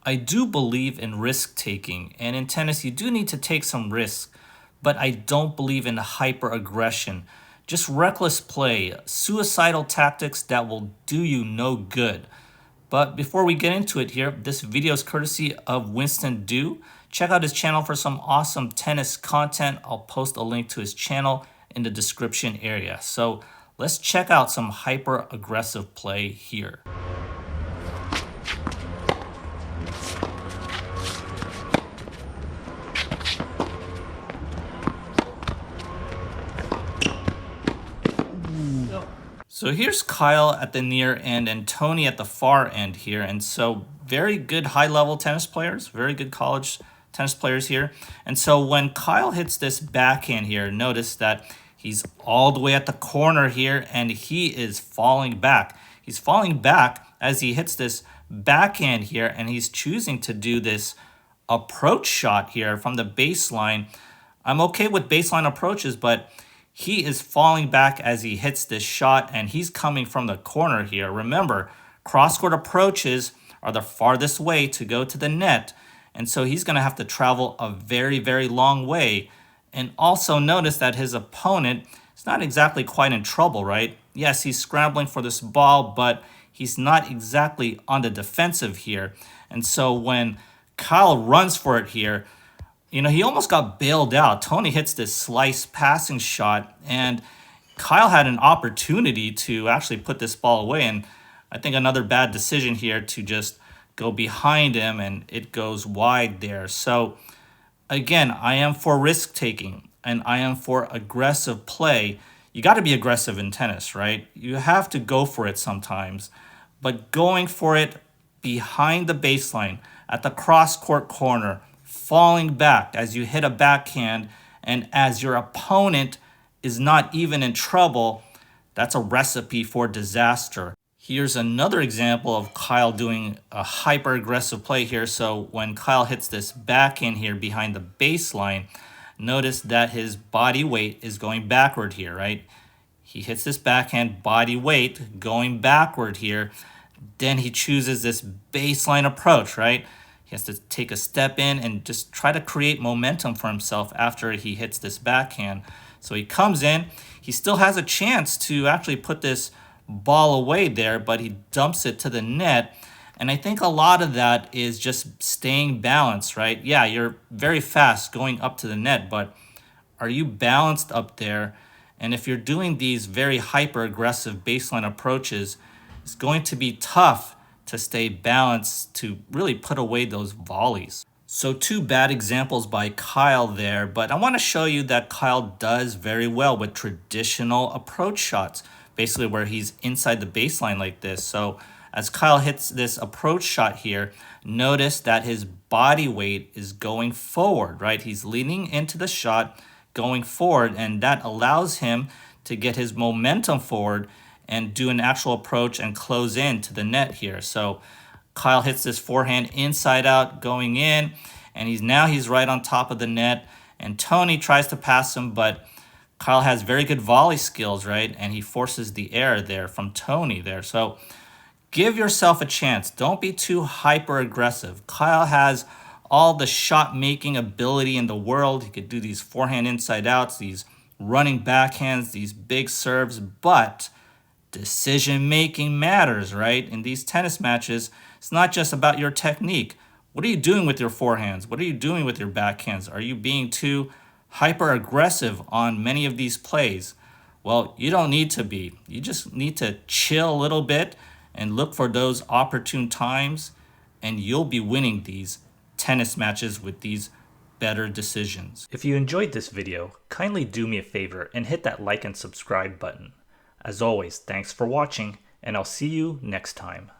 I do believe in risk taking, and in tennis, you do need to take some risks, but I don't believe in hyper aggression. Just reckless play, suicidal tactics that will do you no good. But before we get into it here, this video is courtesy of Winston Du. Check out his channel for some awesome tennis content. I'll post a link to his channel in the description area. So let's check out some hyper aggressive play here. So here's Kyle at the near end and Tony at the far end here. And so very good high-level tennis players, very good college tennis players here. And so when Kyle hits this backhand here, notice that he's all the way at the corner here and he is falling back. He's falling back as he hits this backhand here, and he's choosing to do this approach shot here from the baseline. I'm okay with baseline approaches, but he is falling back as he hits this shot, and he's coming from the corner here. Remember, cross-court approaches are the farthest way to go to the net, and so he's going to have to travel a very, very long way. And also notice that his opponent is not exactly quite in trouble, right? Yes, he's scrambling for this ball, but he's not exactly on the defensive here. And so when Kyle runs for it here, he almost got bailed out. Tony hits this slice passing shot, and Kyle had an opportunity to actually put this ball away. And I think another bad decision here to just go behind him, and it goes wide there. So again, I am for risk taking, and I am for aggressive play. You got to be aggressive in tennis, right? You have to go for it sometimes, but going for it behind the baseline at the cross-court corner, falling back as you hit a backhand, and as your opponent is not even in trouble, that's a recipe for disaster. Here's another example of Kyle doing a hyper aggressive play here. So when Kyle hits this backhand here behind the baseline, notice that his body weight is going backward here, right? He hits this backhand, body weight going backward here. Then he chooses this baseline approach, right? He has to take a step in and just try to create momentum for himself after he hits this backhand. So he comes in. He still has a chance to actually put this ball away there, but he dumps it to the net. And I think a lot of that is just staying balanced, right? Yeah, you're very fast going up to the net, but are you balanced up there? And if you're doing these very hyper-aggressive baseline approaches, it's going to be tough to stay balanced to really put away those volleys. So two bad examples by Kyle there, but I want to show you that Kyle does very well with traditional approach shots, basically where he's inside the baseline like this. So as Kyle hits this approach shot here, notice that his body weight is going forward, right? He's leaning into the shot, going forward, and that allows him to get his momentum forward and do an actual approach and close in to the net here. So Kyle hits this forehand inside out going in, and he's right on top of the net. And Tony tries to pass him, but Kyle has very good volley skills, right? And he forces the error there from Tony there. So give yourself a chance. Don't be too hyper aggressive. Kyle has all the shot making ability in the world. He could do these forehand inside outs, these running backhands, these big serves, but decision-making matters, right? In these tennis matches, it's not just about your technique. What are you doing with your forehands? What are you doing with your backhands? Are you being too hyper-aggressive on many of these plays? Well, you don't need to be. You just need to chill a little bit and look for those opportune times, and you'll be winning these tennis matches with these better decisions. If you enjoyed this video, kindly do me a favor and hit that like and subscribe button. As always, thanks for watching, and I'll see you next time.